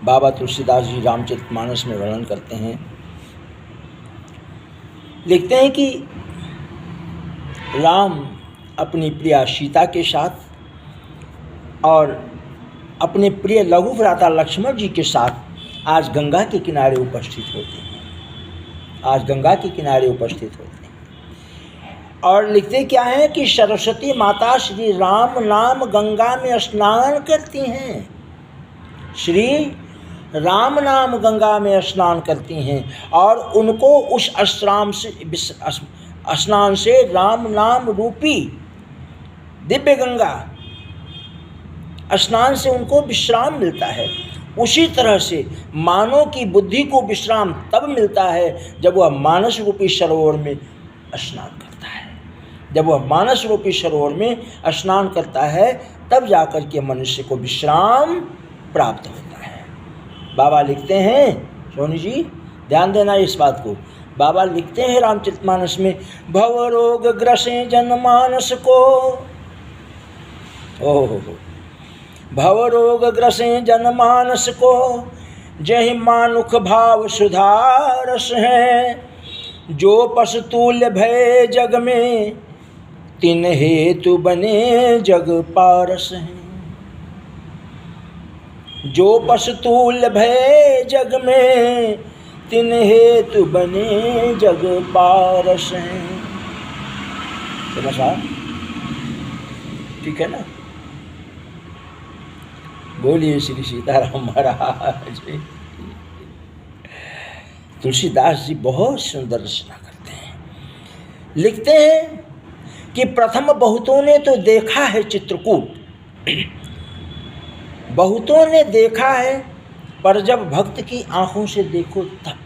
बाबा तुलसीदास जी रामचरितमानस में वर्णन करते हैं, लिखते हैं कि राम अपनी प्रिया सीता के साथ और अपने प्रिय लघु भ्राता लक्ष्मण जी के साथ आज गंगा के किनारे उपस्थित होते हैं। आज गंगा के किनारे उपस्थित होते हैं और लिखते क्या है कि सरस्वती माता श्री राम नाम गंगा में स्नान करती हैं। श्री राम नाम गंगा में स्नान करती हैं और उनको उस स्नान से राम नाम रूपी दिव्य गंगा स्नान से उनको विश्राम मिलता है। उसी तरह से मानव की बुद्धि को विश्राम तब मिलता है जब वह मानस रूपी सरोवर में स्नान करता है। जब वह मानस रूपी सरोवर में स्नान करता है तब जाकर के मनुष्य को विश्राम प्राप्त होता है। बाबा लिखते हैं, सोनी जी ध्यान देना इस बात को, बाबा लिखते हैं रामचरितमानस में, भव रोग ग्रसे जनमानस को, ओहो भव रोग ग्रसे जनमानस को, जहि मानुख भाव सुधारस है, जो पशु तुल्य भय जग में, तिन हेतु बने जग पारस हैं। जो पशु तुल्य भय जग में, तिन हेतु बने जग पारस हैं। समझा? ठीक है ना? बोलिए श्री सीताराम महाराज। तुलसीदास जी बहुत सुंदर रचना करते हैं। लिखते हैं कि प्रथम बहुतों ने तो देखा है चित्रकूट, बहुतों ने देखा है, पर जब भक्त की आंखों से देखो तब।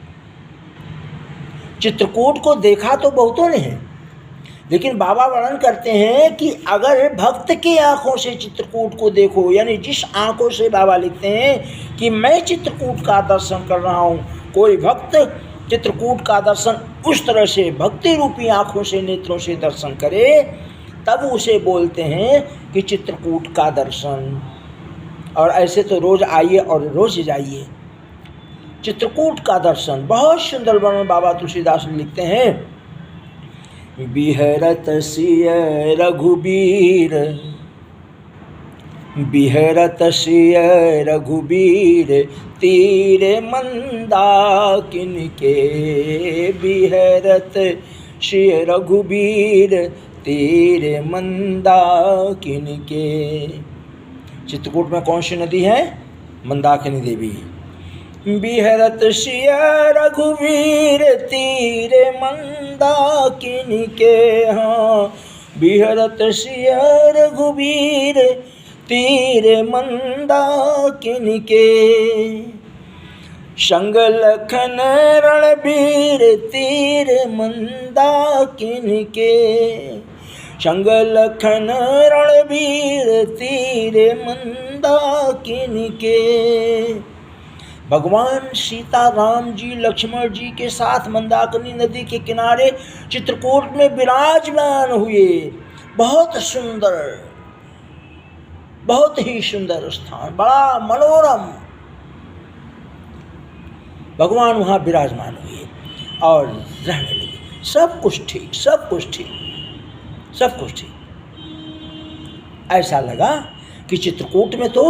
चित्रकूट को देखा तो बहुतों ने है, लेकिन बाबा वर्णन करते हैं कि अगर भक्त की आंखों से चित्रकूट को देखो, यानी जिस आंखों से, बाबा लिखते हैं कि मैं चित्रकूट का दर्शन कर रहा हूँ, कोई भक्त चित्रकूट का दर्शन उस तरह से भक्ति रूपी आंखों से, नेत्रों से दर्शन करे, तब उसे बोलते हैं कि चित्रकूट का दर्शन। और ऐसे तो रोज आइए और रोज जाइए। चित्रकूट का दर्शन बहुत सुंदर वर्णन बाबा तुलसीदास लिखते हैं, बिहरत सिय रघुबीर, बिहरत सिय रघुबीर, तीरे मंदाकिन के, बिहरत सिय रघुबीर, तीरे मंदाकिन के। चित्रकूट में कौन सी नदी है? मंदाकिनी देवी। बिहरत सिय रघुवीर, तीरे मंदाकिनी के, हाँ बिहरत सिय रघुवीर, तीरे मंदाकिनी के। संग लखन रणबीर, तीरे मंदाकिनी के, संग लखन रणबीर, तीरे मंदाकिनी के। भगवान सीता राम जी लक्ष्मण जी के साथ मंदाकिनी नदी के किनारे चित्रकूट में विराजमान हुए। बहुत सुंदर, बहुत ही सुंदर स्थान, बड़ा मनोरम। भगवान वहाँ विराजमान हुए और रहने लगे। सब कुछ ठीक, सब कुछ ठीक, सब कुछ ठीक। ऐसा लगा कि चित्रकूट में तो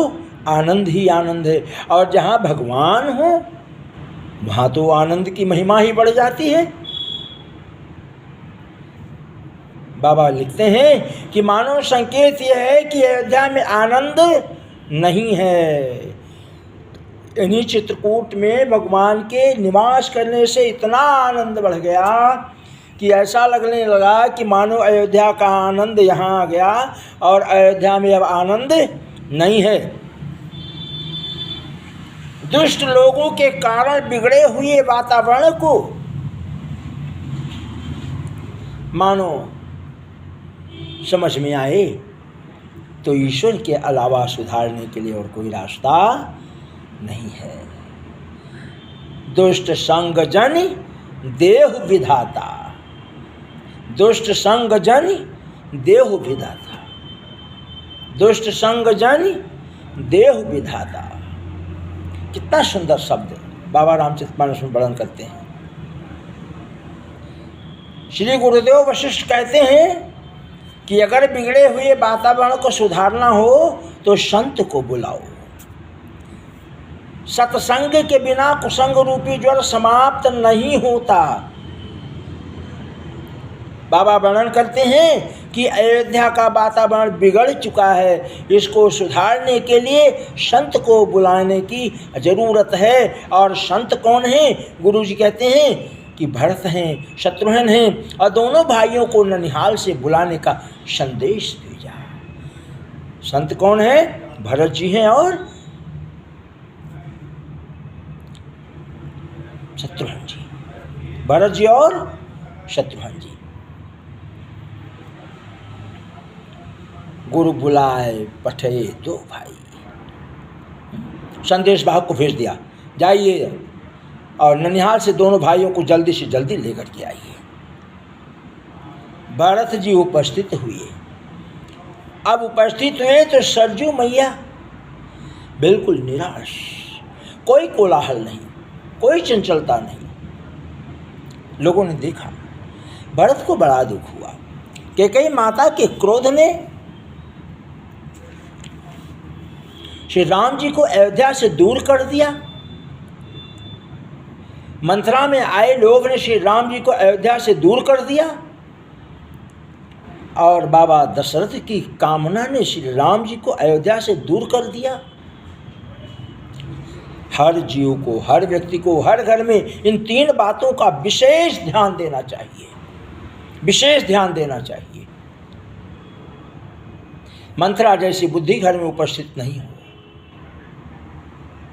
आनंद ही आनंद है, और जहाँ भगवान हो वहाँ तो आनंद की महिमा ही बढ़ जाती है। बाबा लिखते हैं कि मानो संकेत यह है कि अयोध्या में आनंद नहीं है। इन्हीं चित्रकूट में भगवान के निवास करने से इतना आनंद बढ़ गया कि ऐसा लगने लगा कि मानो अयोध्या का आनंद यहाँ आ गया और अयोध्या में अब आनंद नहीं है। दुष्ट लोगों के कारण बिगड़े हुए वातावरण को मानो समझ में आए तो ईश्वर के अलावा सुधारने के लिए और कोई रास्ता नहीं है। दुष्ट संग जन देह विधाता, दुष्ट संग जन देह विधाता, दुष्ट संग जन देह विधाता। कितना सुंदर शब्द बाबा रामचरितमानस में वर्णन करते हैं। श्री गुरुदेव वशिष्ठ कहते हैं कि अगर बिगड़े हुए वातावरण को सुधारना हो तो संत को बुलाओ। सत्संग के बिना कुसंग रूपी ज्वर समाप्त नहीं होता। बाबा वर्णन करते हैं कि अयोध्या का वातावरण बिगड़ चुका है, इसको सुधारने के लिए संत को बुलाने की जरूरत है। और संत कौन है? गुरु जी कहते हैं कि भरत हैं, शत्रुघ्न हैं, और दोनों भाइयों को ननिहाल से बुलाने का संदेश भेजा। संत कौन है? भरत जी हैं और शत्रुघ्न जी। भरत जी और शत्रुघ्न जी। गुरु बुलाए पठे दो भाई, संदेश वाहक को भेज दिया, जाइए और ननिहाल से दोनों भाइयों को जल्दी से जल्दी लेकर के आइए। भरत जी उपस्थित हुए। अब उपस्थित हुए तो सरजू मैया बिल्कुल निराश, कोई कोलाहल नहीं, कोई चंचलता नहीं। लोगों ने देखा, भरत को बड़ा दुख हुआ। कैकेयी माता के क्रोध ने श्री राम जी को अयोध्या से दूर कर दिया। मंथरा में आए लोग ने श्री राम जी को अयोध्या से दूर कर दिया और बाबा दशरथ की कामना ने श्री राम जी को अयोध्या से दूर कर दिया। हर जीव को, हर व्यक्ति को, हर घर में इन तीन बातों का विशेष ध्यान देना चाहिए, विशेष ध्यान देना चाहिए। मंथरा जैसी बुद्धि घर में उपस्थित नहीं हो,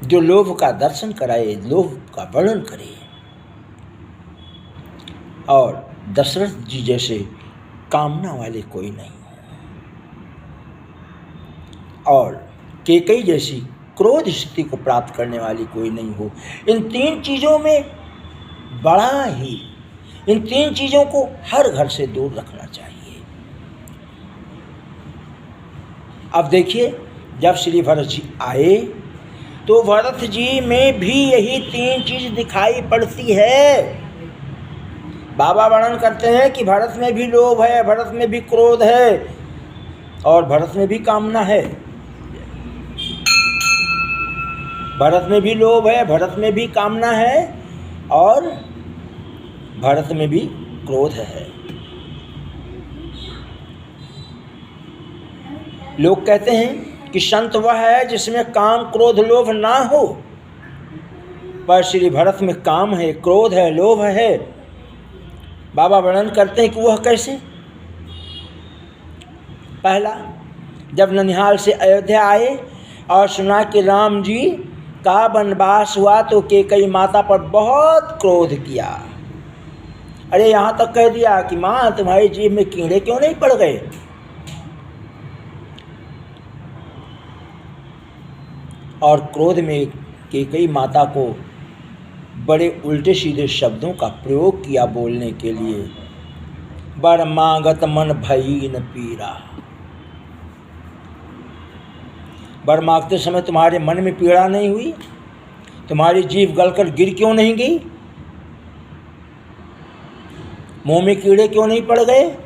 जो लोभ का दर्शन कराए, लोभ का वर्णन करे। और दशरथ जी जैसे कामना वाले कोई नहीं, और कैकेयी जैसी क्रोध स्थिति को प्राप्त करने वाली कोई नहीं हो। इन तीन चीज़ों में बड़ा ही, इन तीन चीज़ों को हर घर से दूर रखना चाहिए। अब देखिए, जब श्री भरत जी आए तो भरत जी में भी यही तीन चीज़ दिखाई पड़ती है। बाबा वर्णन करते हैं कि भरत में भी लोभ है, भरत में भी क्रोध है, और भरत में भी कामना है। भरत में भी लोभ है, भरत में भी कामना है, और भरत में भी क्रोध है। लोग कहते हैं कि संत वह है जिसमें काम क्रोध लोभ ना हो, पर श्री भरत में काम है, क्रोध है, लोभ है। बाबा वर्णन करते हैं कि वह कैसे। पहला, जब ननिहाल से अयोध्या आए और सुना कि राम जी का वनवास हुआ तो कैकेयी माता पर बहुत क्रोध किया। अरे यहाँ तक कह दिया कि माँ, तुम्हारी जीभ में कीड़े क्यों नहीं पड़ गए। और क्रोध में कैकेयी माता को बड़े उल्टे सीधे शब्दों का प्रयोग किया बोलने के लिए। बर मांगत मन भई न पीरा। बर मांगते समय तुम्हारे मन में पीड़ा नहीं हुई? तुम्हारी जीभ गलकर गिर क्यों नहीं गई? मुंह में कीड़े क्यों नहीं पड़ गए?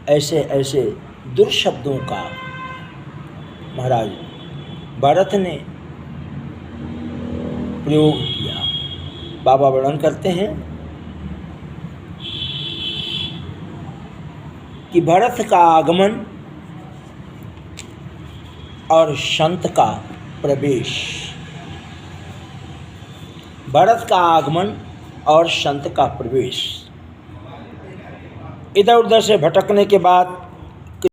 ऐसे ऐसे दुर्शब्दों का महाराज भरत ने प्रयोग किया। बाबा वर्णन करते हैं कि भरत का आगमन और संत का प्रवेश, भरत का आगमन और संत का प्रवेश। इधर उधर से भटकने के बाद